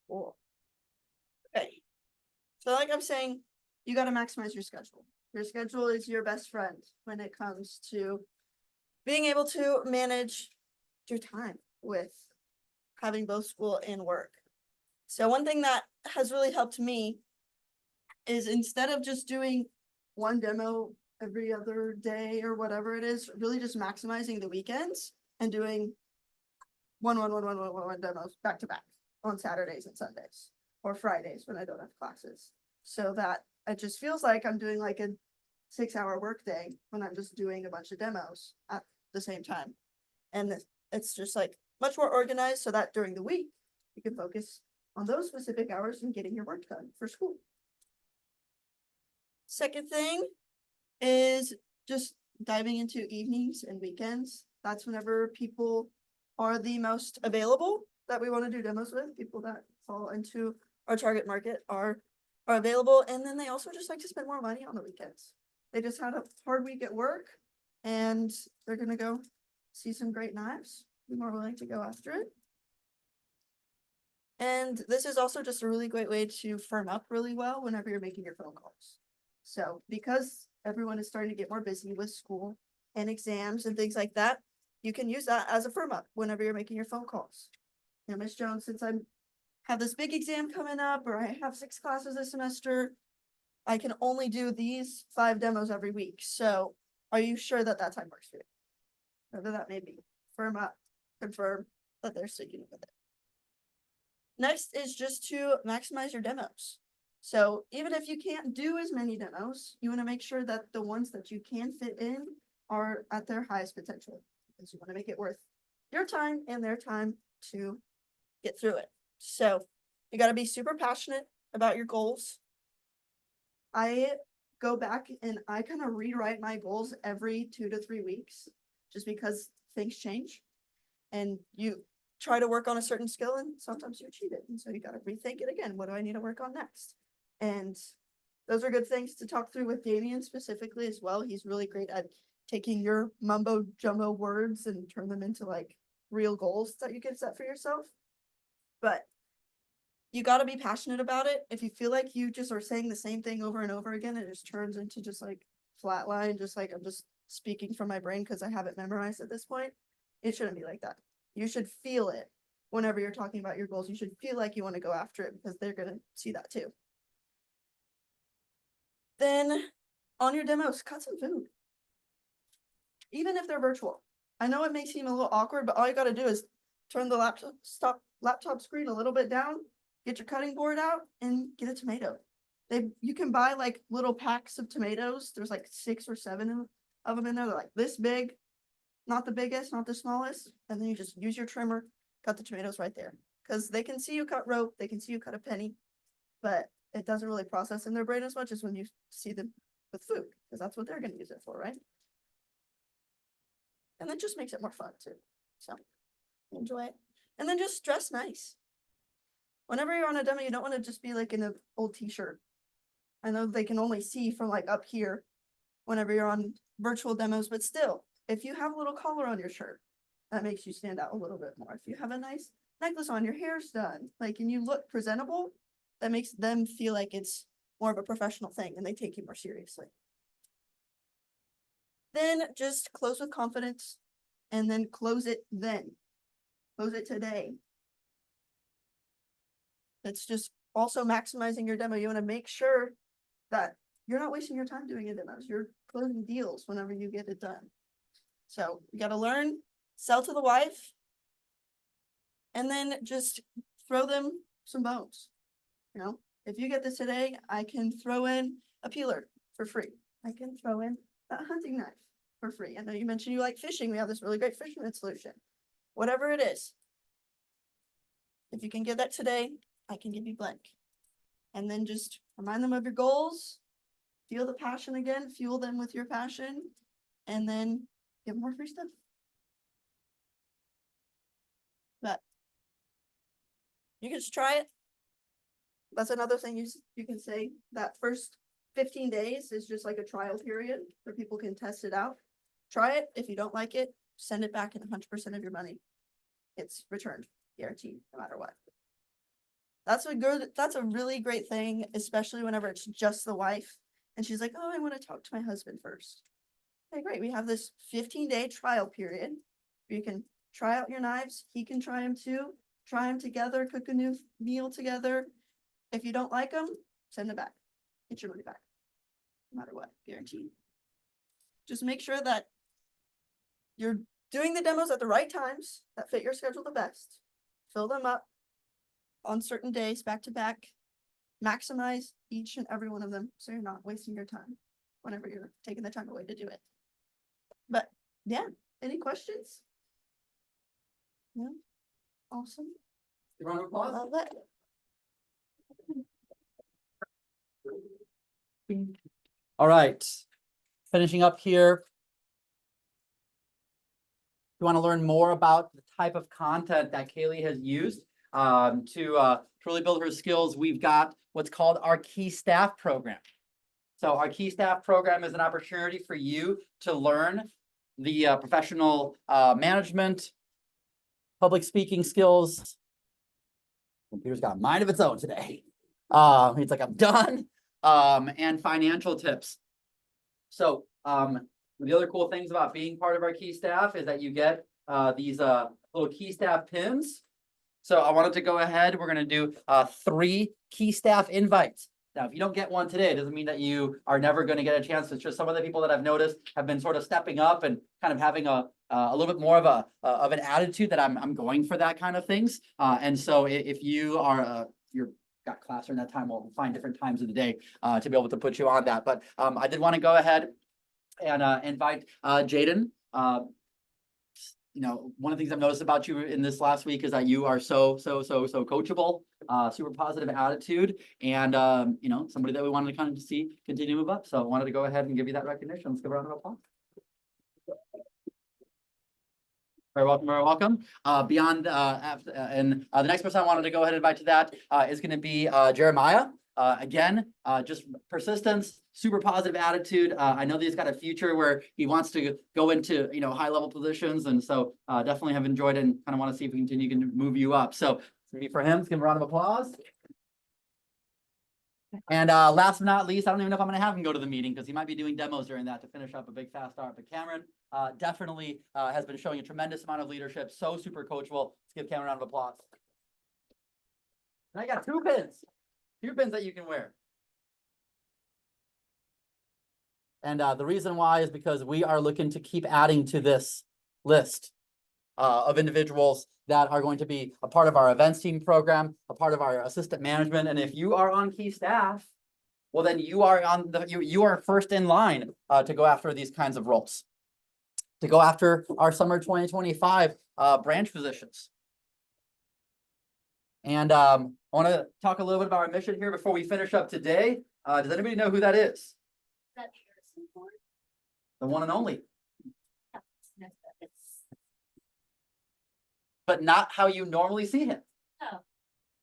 Cool. Okay. So like I'm saying, you got to maximize your schedule. Your schedule is your best friend when it comes to being able to manage your time with having both school and work. So one thing that has really helped me is instead of just doing one demo every other day or whatever it is, really just maximizing the weekends and doing one demos back to back on Saturdays and Sundays or Fridays when I don't have classes. So that it just feels like I'm doing like a 6-hour workday when I'm just doing a bunch of demos at the same time. And it's just like much more organized so that during the week you can focus on those specific hours and getting your work done for school. Second thing is just diving into evenings and weekends. That's whenever people are the most available that we want to do demos with. People that fall into our target market are available. And then they also just like to spend more money on the weekends. They just had a hard week at work and they're going to go see some great knives. Be more willing to go after it. And this is also just a really great way to firm up really well whenever you're making your phone calls. So because everyone is starting to get more busy with school and exams and things like that, you can use that as a firm up whenever you're making your phone calls. You know, Miss Jones, since I have this big exam coming up or I have 6 classes this semester, I can only do these 5 demos every week. So are you sure that that time works for you? Whatever that may be, firm up, confirm that they're sticking with it. Next is just to maximize your demos. So even if you can't do as many demos, you want to make sure that the ones that you can fit in are at their highest potential, because you want to make it worth your time and their time to get through it. So you got to be super passionate about your goals. I go back and I kind of rewrite my goals every 2 to 3 weeks, just because things change and you try to work on a certain skill and sometimes you achieve it. And so you got to rethink it again. What do I need to work on next? And those are good things to talk through with Damien specifically as well. He's really great at taking your mumbo jumbo words and turn them into like real goals that you can set for yourself. But you got to be passionate about it. If you feel like you just are saying the same thing over and over again, it just turns into just like flatline, just like I'm just speaking from my brain because I have it memorized at this point. It shouldn't be like that. You should feel it whenever you're talking about your goals. You should feel like you want to go after it because they're going to see that too. Then on your demos, cut some food. Even if they're virtual. I know it may seem a little awkward, but all you got to do is turn the laptop screen a little bit down, get your cutting board out, and get a tomato. You can buy like little packs of tomatoes. There's like 6 or 7 of them in there. They're like this big, not the biggest, not the smallest. And then you just use your trimmer, cut the tomatoes right there. Because they can see you cut rope, they can see you cut a penny, but it doesn't really process in their brain as much as when you see them with food, because that's what they're going to use it for, right? And that just makes it more fun too. So enjoy it. And then just dress nice. Whenever you're on a demo, you don't want to just be like in an old t-shirt. I know they can only see from like up here whenever you're on virtual demos, but still, if you have a little collar on your shirt, that makes you stand out a little bit more. If you have a nice necklace on, your hair's done, like, and you look presentable, that makes them feel like it's more of a professional thing and they take you more seriously. Then just close with confidence and then close it then. Close it today. It's just also maximizing your demo. You want to make sure that you're not wasting your time doing your demos. You're closing deals whenever you get it done. So you got to learn, sell to the wife, and then just throw them some bones. You know, if you get this today, I can throw in a peeler for free. I can throw in a hunting knife for free. I know you mentioned you like fishing. We have this really great fisherman solution. Whatever it is, if you can get that today, I can give you blank. And then just remind them of your goals, feel the passion again, fuel them with your passion, and then give more free stuff. But you can just try it. That's another thing you can say. That first 15 days is just like a trial period where people can test it out. Try it. If you don't like it, send it back and 100% of your money, it's returned, guaranteed, no matter what. That's a really great thing, especially whenever it's just the wife. And she's like, oh, I want to talk to my husband first. Okay, great. We have this 15-day trial period. You can try out your knives. He can try them too. Try them together, cook a new meal together. If you don't like them, send them back. Get your money back. No matter what, guaranteed. Just make sure that you're doing the demos at the right times that fit your schedule the best. Fill them up on certain days back to back. Maximize each and every one of them so you're not wasting your time whenever you're taking the time away to do it. But yeah, any questions? Yeah, awesome. Round of applause. Love it. All right, finishing up here. If you want to learn more about the type of content that Kaylee has used to really build her skills, we've got what's called our Key Staff program. So our Key Staff program is an opportunity for you to learn the professional management, public speaking skills. Computer's got a mind of its own today. It's like, I'm done. And financial tips. So the other cool things about being part of our Key Staff is that you get these little Key Staff pins. So I wanted to go ahead. We're going to do 3 Key Staff invites. Now, if you don't get one today, it doesn't mean that you are never going to get a chance. It's just some of the people that I've noticed have been sort of stepping up and kind of having a little bit more of an attitude that I'm going for that kind of things. And so if you are you're got class during that time, we'll find different times of the day to be able to put you on that. But I did want to go ahead and invite Jaden. You know, one of the things I've noticed about you in this last week is that you are so coachable, super positive attitude, and you know, somebody that we wanted to kind of see continue to move up. So I wanted to go ahead and give you that recognition. Let's give a round of applause. Very welcome, very welcome. Beyond and the next person I wanted to go ahead and invite to that is going to be Jeremiah. Again, just persistence, super positive attitude. I know that he's got a future where he wants to go into, you know, high level positions, and so definitely have enjoyed it and kind of want to see if we can move you up. So for him, let's give him a round of applause. And last but not least, I don't even know if I'm going to have him go to the meeting because he might be doing demos during that to finish up a big fast start. But Cameron definitely has been showing a tremendous amount of leadership, so super coachable. Let's give Cameron a round of applause. And I got 2 pins. 2 pins that you can wear. And the reason why is because we are looking to keep adding to this list of individuals that are going to be a part of our events team program, a part of our assistant management. And if you are on Key Staff, well, then you are on you are first in line to go after these kinds of roles, to go after our summer 2025 branch positions. And I want to talk a little bit about our mission here before we finish up today. Does anybody know who that is? That Harrison Ford? The one and only. But not how you normally see him. Oh.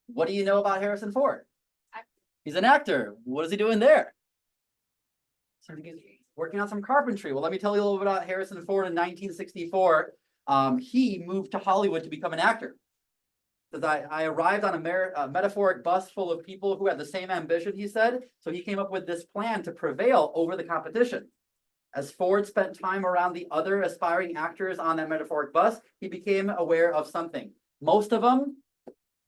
What do you know about Harrison Ford? Actor. He's an actor. What is he doing there? So he's working on some carpentry. Well, let me tell you a little bit about Harrison Ford in 1964. He moved to Hollywood to become an actor. Because I arrived on a metaphoric bus full of people who had the same ambition, he said. So he came up with this plan to prevail over the competition. As Ford spent time around the other aspiring actors on that metaphoric bus, he became aware of something. Most of them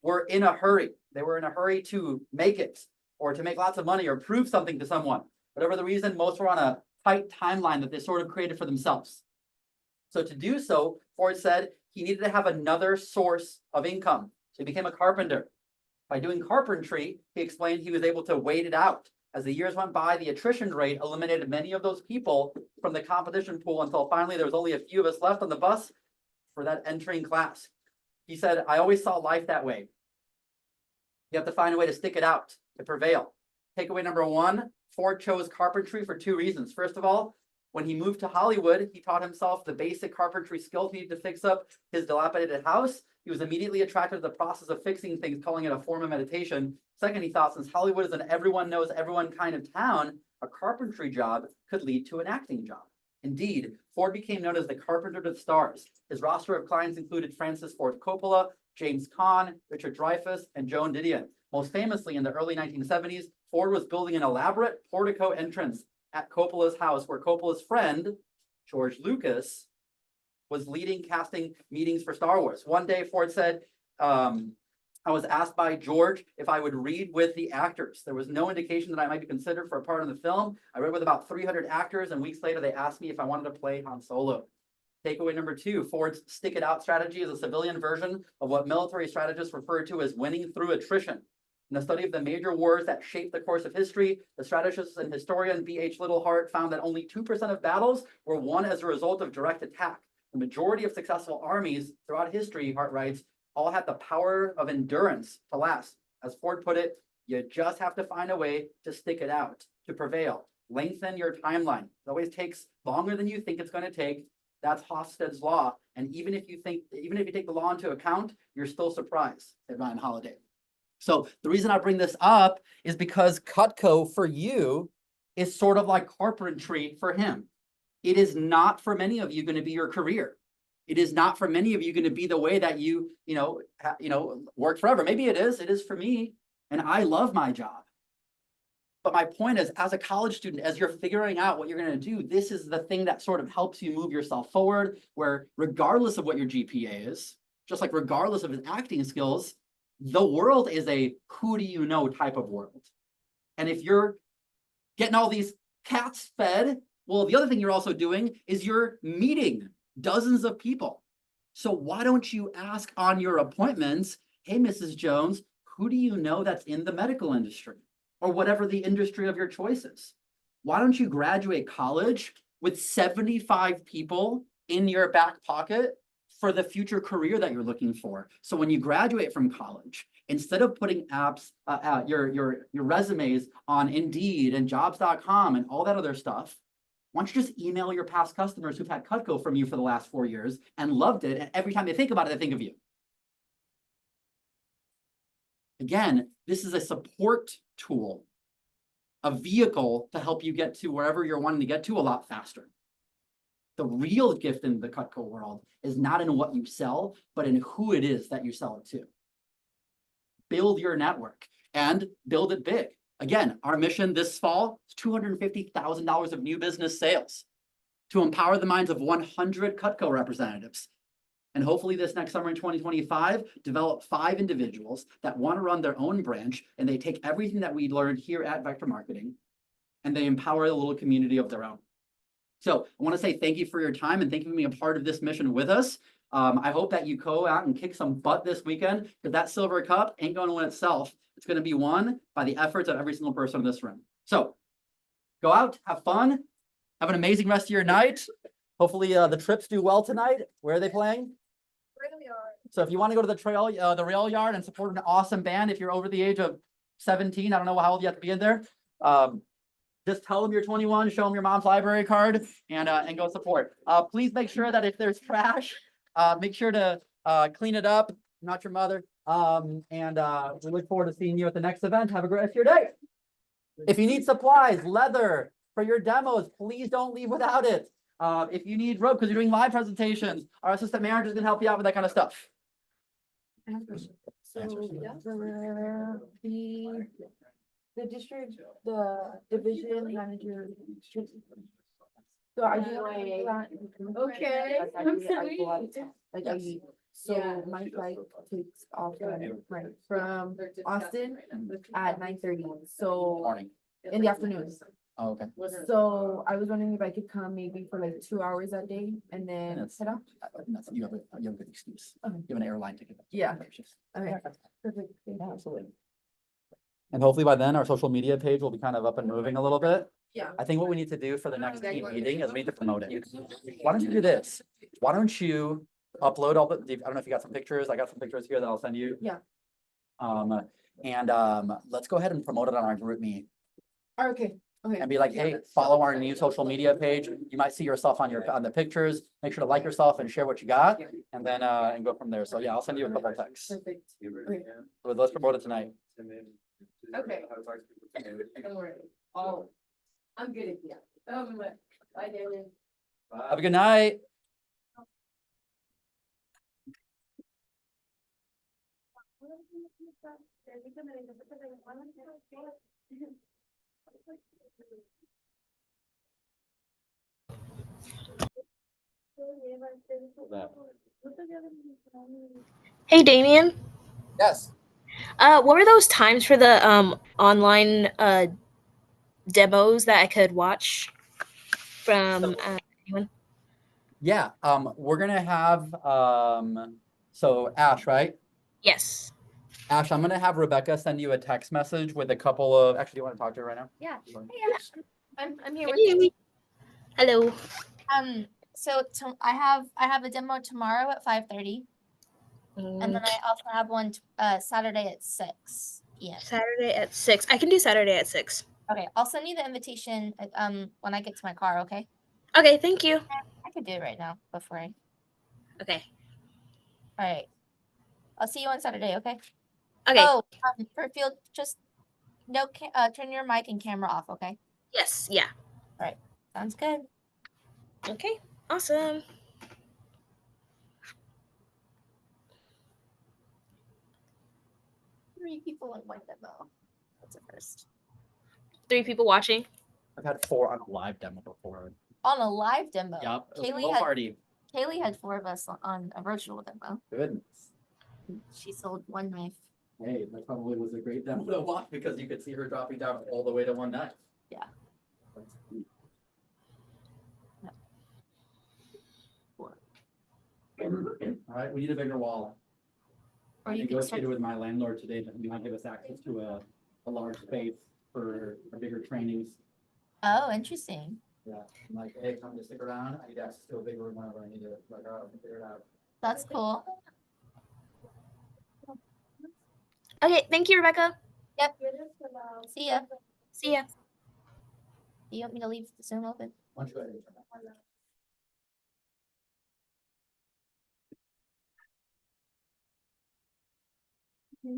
were in a hurry. They were in a hurry to make it, or to make lots of money, or prove something to someone. Whatever the reason, most were on a tight timeline that they sort of created for themselves. So to do so, Ford said he needed to have another source of income. So he became a carpenter. By doing carpentry, he explained he was able to wait it out. As the years went by, the attrition rate eliminated many of those people from the competition pool until finally there was only a few of us left on the bus for that entering class. He said, I always saw life that way. You have to find a way to stick it out, to prevail. Takeaway number 1, Ford chose carpentry for 2 reasons. First of all, when he moved to Hollywood, he taught himself the basic carpentry skills needed to fix up his dilapidated house. He was immediately attracted to the process of fixing things, calling it a form of meditation. Second, he thought since Hollywood is an everyone knows everyone kind of town, a carpentry job could lead to an acting job. Indeed, Ford became known as the carpenter to the stars. His roster of clients included Francis Ford Coppola, James Caan, Richard Dreyfuss, and Joan Didion. Most famously, in the early 1970s, Ford was building an elaborate portico entrance at Coppola's house, where Coppola's friend, George Lucas, was leading casting meetings for Star Wars. One day, Ford said, I was asked by George if I would read with the actors. There was no indication that I might be considered for a part in the film. I read with about 300 actors, and weeks later, they asked me if I wanted to play Han Solo. Takeaway number 2, Ford's stick it out strategy is a civilian version of what military strategists refer to as winning through attrition. In the study of the major wars that shaped the course of history, the strategist and historian B.H. Littlehart found that only 2% of battles were won as a result of direct attack. The majority of successful armies throughout history, Hart writes, all had the power of endurance to last. As Ford put it, you just have to find a way to stick it out, to prevail. Lengthen your timeline. It always takes longer than you think it's going to take. That's Hofstede's law. And even if you take the law into account, you're still surprised, said Ryan Holiday. So the reason I bring this up is because Cutco for you is sort of like carpentry for him. It is not for many of you going to be your career. It is not for many of you going to be the way that you work forever. Maybe it is for me, and I love my job. But my point is, as a college student, as you're figuring out what you're going to do, this is the thing that sort of helps you move yourself forward, where regardless of what your GPA is, just like regardless of his acting skills, the world is a who do you know type of world. And if you're getting all these cats fed, well, the other thing you're also doing is you're meeting dozens of people. So why don't you ask on your appointments, hey, Mrs. Jones, who do you know that's in the medical industry or whatever the industry of your choice is? Why don't you graduate college with 75 people in your back pocket for the future career that you're looking for? So when you graduate from college, instead of putting your resumes on Indeed and jobs.com and all that other stuff, why don't you just email your past customers who've had Cutco from you for the last 4 years and loved it, and every time they think about it, they think of you. Again, this is a support tool, a vehicle to help you get to wherever you're wanting to get to a lot faster. The real gift in the Cutco world is not in what you sell, but in who it is that you sell it to. Build your network and build it big. Again, our mission this fall is $250,000 of new business sales to empower the minds of 100 Cutco representatives. And hopefully this next summer in 2025, develop 5 individuals that want to run their own branch, and they take everything that we learned here at Vector Marketing and they empower a little community of their own. So I want to say thank you for your time and thank you for being a part of this mission with us. I hope that you go out and kick some butt this weekend, because that silver cup ain't going to win itself. It's going to be won by the efforts of every single person in this room. So go out, have fun, have an amazing rest of your night. Hopefully the trips do well tonight. Where are they playing? So if you want to go to the rail yard and support an awesome band, if you're over the age of 17, I don't know how old you have to be in there. Just tell them you're 21, show them your mom's library card, and go support. Please make sure that if there's trash, make sure to clean it up. I'm not your mother. We look forward to seeing you at the next event. Have a great rest of your day. If you need supplies, leather for your demos, please don't leave without it. If you need rope because you're doing live presentations, our assistant manager is going to help you out with that kind of stuff. I have a question. So the district, the division manager. So I do Okay. so my flight takes off from Austin at 9:30. So Morning. in the afternoon. Oh, okay. So I was wondering if I could come maybe for like 2 hours that day and then That's- head out. You have a good excuse. Okay. You have an airline ticket. Yeah. Okay, perfect. Thank you. Absolutely. And hopefully by then our social media page will be kind of up and moving a little bit. Yeah. I think what we need to do for the next team meeting is we need to promote it. Why don't you do this? Why don't you upload all the, I don't know if you got some pictures. I got some pictures here that I'll send you. Yeah. Let's go ahead and promote it on our group meet Okay, okay. and be like, hey, follow our new social media page. You might see yourself on the pictures. Make sure to like yourself and share what you got, and then and go from there. So yeah, I'll send you a couple of texts. Perfect. But let's promote it tonight. Okay. Don't worry. Oh, I'm good at that. Bye, Daniel. Have a good night. Hey Damien, Yes. what were those times for the online demos that I could watch from anyone? Yeah, we're gonna have, so Ash, right? Yes. Ash, I'm gonna have Rebecca send you a text message with a couple of, actually, do you wanna talk to her right now? Yeah. Sure. I'm here with Hey. you. Hello. So I have a demo tomorrow at 5:30, and then I also have one Saturday at 6 p.m. Saturday at 6. I can do Saturday at 6. Okay, I'll send you the invitation when I get to my car. Okay, Okay, thank you. I could do it right now before I. Okay. All right, I'll see you on Saturday. Okay. Okay. Oh, for field, just turn your mic and camera off. Okay. Yes. Yeah. Sounds good. Okay. Awesome. Three people in one demo. That's a first. 3 people watching. I've had 4 on a live demo before. On a live demo. Yup, it was a Kaylee little had party. Kaylee had 4 of us on a virtual demo. Goodness. She sold 1 knife. Hey, that probably was a great demo to watch because you could see her dropping down all the way to 1 knife. Yeah. That's neat. All right, we need a bigger wall. Or I you could negotiated with my landlord today that he might give us access to a large space for bigger trainings. Oh, interesting. Yeah, I'm like, hey, come to stick around. I need access to a bigger room whenever I need it. Like, all right, we'll figure it out. That's cool. Okay, thank you, Rebecca. Yep. See ya. See ya. Do you want me to leave the Zoom open? Why don't you go ahead and turn that? No,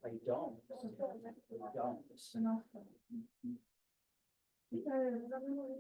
I don't. I don't.